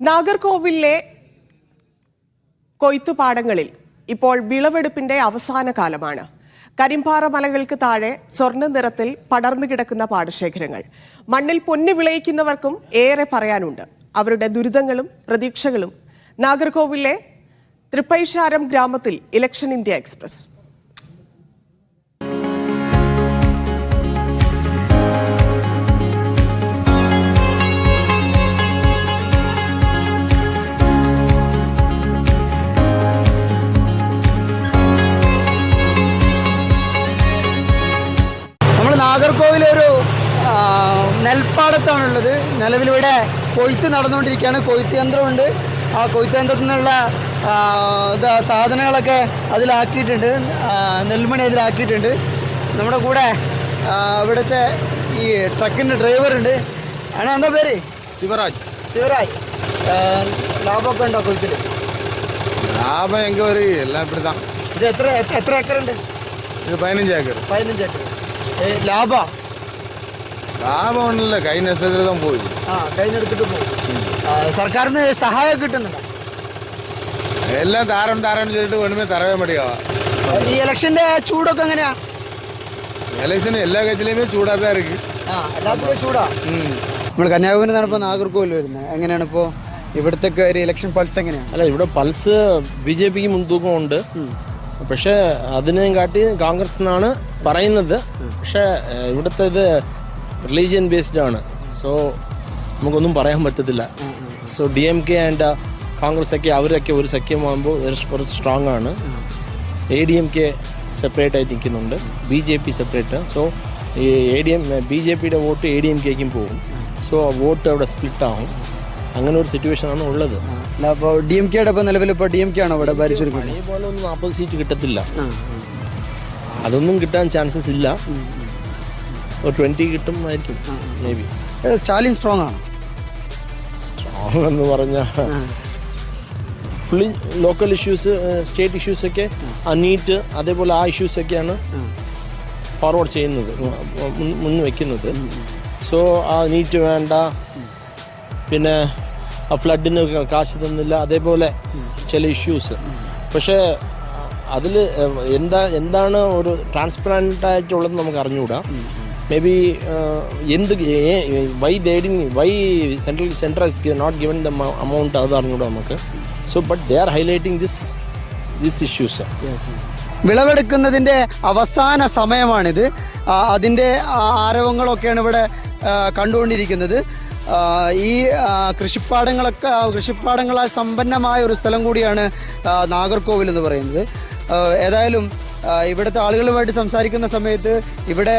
നാഗർകോവിലിലെ കൊയ്ത്തുപാടങ്ങളിൽ ഇപ്പോൾ വിളവെടുപ്പിന്റെ അവസാന കാലമാണ്. കരിമ്പാറ മലകൾക്ക് താഴെ സ്വർണ്ണ നിറത്തിൽ പടർന്നു കിടക്കുന്ന പാടശേഖരങ്ങൾ. മണ്ണിൽ പൊന്നു വിളയിക്കുന്നവർക്കും ഏറെ പറയാനുണ്ട്. അവരുടെ ദുരിതങ്ങളും പ്രതീക്ഷകളും. നാഗർകോവിലിലെ തൃപ്പൈശാരം ഗ്രാമത്തിൽ ഇലക്ഷൻ ഇന്ത്യ എക്സ്പ്രസ്. നാഗർകോവിലൊരു നെൽപ്പാടത്താണുള്ളത്. നിലവിലിവിടെ കൊയ്ത്ത് നടന്നുകൊണ്ടിരിക്കുകയാണ്. കൊയ്ത്ത് യന്ത്രമുണ്ട്. ആ കൊയ്ത്ത് യന്ത്രത്തിൽ നിന്നുള്ള സാധനങ്ങളൊക്കെ അതിലാക്കിയിട്ടുണ്ട്. നെൽമണി അതിലാക്കിയിട്ടുണ്ട്. നമ്മുടെ കൂടെ ഇവിടുത്തെ ഈ ട്രക്കിൻ്റെ ഡ്രൈവറുണ്ട്. ആണ് എന്താ പേര്? ശിവരാജ്. ലാഭമൊക്കെ ഉണ്ടോ കൊയ്ത്തിൽ? ലാഭം എങ്കിൽ എല്ലാം ഇപ്പിടിത്താം. ഇത് എത്ര ഏക്കറുണ്ട്? ഇത് 15 ഏക്കർ. 15 ഏക്കർ. ലാഭമൊന്നുമില്ല. കഴിഞ്ഞ പോയി. കഴിഞ്ഞെടുത്തിട്ട് പോകും. സർക്കാരിന് സഹായം കിട്ടുന്നുണ്ടോ? എല്ലാം താരം ചെയ്തിട്ട് വേണമേ തറവേ മടിയാവാ. ഈ ഇലക്ഷന്റെ ചൂടൊക്കെ എങ്ങനെയാ? ഇലക്ഷന് എല്ലാ കച്ചിലേയുമേ ചൂടാത്താ ഇருக்கு. എല്ലാത്തിലും ചൂടാ. നമ്മൾ കന്യാകുമാരി നടപ്പോൾ നാഗർകോവിൽ വരുന്നത് എങ്ങനെയാണ് ഇപ്പോൾ ഇവിടുത്തെ ഒരു ഇലക്ഷൻ പൾസ് എങ്ങനെയാണ്? അല്ല, ഇവിടെ പൾസ് BJPക്ക് മുൻതൂക്കമുണ്ട്. പക്ഷേ അതിനെയും കാട്ടി കോൺഗ്രസ് എന്നാണ് പറയുന്നത്. പക്ഷേ ഇവിടുത്തെ ഇത് റിലീജിയൻ ബേസ്ഡ് ആണ്. സോ നമുക്കൊന്നും പറയാൻ പറ്റത്തില്ല. സോ DMK ആൻഡ് കോൺഗ്രസ് ഒക്കെ അവരൊക്കെ ഒരു സഖ്യമാകുമ്പോൾ കുറച്ച് സ്ട്രോങ് ആണ്. ADMK സെപ്പറേറ്റ് ആയിട്ട് നിൽക്കുന്നുണ്ട്, BJP സെപ്പറേറ്റ്. സോ BJPയുടെ വോട്ട് ADMKക്കും പോകും. സോ വോട്ട് അവിടെ സ്പ്ലിറ്റ് ആവും. അങ്ങനെ ഒരു സിറ്റുവേഷനാണ് ഉള്ളത്. അപ്പോൾ DMKയുടെ ഇപ്പോൾ നിലവിൽ ഇപ്പോൾ DMK ആണോ ഇവിടെ ഭരിച്ചിരിക്കുന്നത്? അതേപോലെ ഒന്നും 40 സീറ്റ് കിട്ടത്തില്ല. അതൊന്നും കിട്ടാൻ ചാൻസസ് ഇല്ല. ഒരു 20 കിട്ടുമായിരിക്കും മേ ബി. സ്റ്റാലിൻ സ്ട്രോങ് ആണ്. സ്ട്രോങ് എന്ന് പറഞ്ഞാൽ പുള്ളി ലോക്കൽ ഇഷ്യൂസ്, സ്റ്റേറ്റ് ഇഷ്യൂസൊക്കെ, നീറ്റ് അതേപോലെ ആ ഇഷ്യൂസൊക്കെയാണ് ഫോർവേഡ് ചെയ്യുന്നത്, മുൻ വയ്ക്കുന്നത്. സോ ആ നീറ്റ് വേണ്ട, പിന്നെ ഫ്ലഡിന് കാശ് തന്നില്ല, അതേപോലെ ചില ഇഷ്യൂസ്. പക്ഷേ അതിൽ എന്താണ് ഒരു ട്രാൻസ്പെറൻ്റ് ആയിട്ടുള്ളത് നമുക്ക് അറിഞ്ഞുകൂടാ. May be why central has not given the amount അത് അറിഞ്ഞുകൂടാ നമുക്ക്. So but they are highlighting this issues. വിളവെടുക്കുന്നതിൻ്റെ അവസാന സമയമാണിത്. അതിൻ്റെ ആരവങ്ങളൊക്കെയാണ് ഇവിടെ കണ്ടുകൊണ്ടിരിക്കുന്നത്. ഈ കൃഷിപ്പാടങ്ങളാൽ സമ്പന്നമായ ഒരു സ്ഥലം കൂടിയാണ് നാഗർകോവിൽ എന്ന് പറയുന്നത്. ഏതായാലും ഇവിടുത്തെ ആളുകളുമായിട്ട് സംസാരിക്കുന്ന സമയത്ത് ഇവിടെ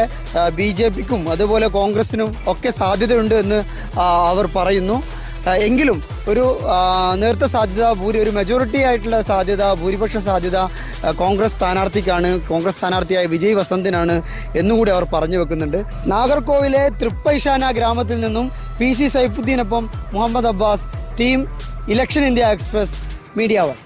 BJPക്കും അതുപോലെ കോൺഗ്രസിനും ഒക്കെ സാധ്യതയുണ്ട് എന്ന് അവർ പറയുന്നു. എങ്കിലും ഒരു നേർത്ത സാധ്യത, ഒരു മെജോറിറ്റി ആയിട്ടുള്ള സാധ്യത, ഭൂരിപക്ഷ സാധ്യത കോൺഗ്രസ് സ്ഥാനാർത്ഥിക്കാണ്. കോൺഗ്രസ് സ്ഥാനാർത്ഥിയായ വിജയ് വസന്തിനാണ് എന്നുകൂടി അവർ പറഞ്ഞു വെക്കുന്നുണ്ട്. നാഗർകോവിലെ തൃപ്പൈശാന ഗ്രാമത്തിൽ നിന്നും PC സൈഫുദ്ദീനൊപ്പം Muhammed Abbas, team election India express, media 1.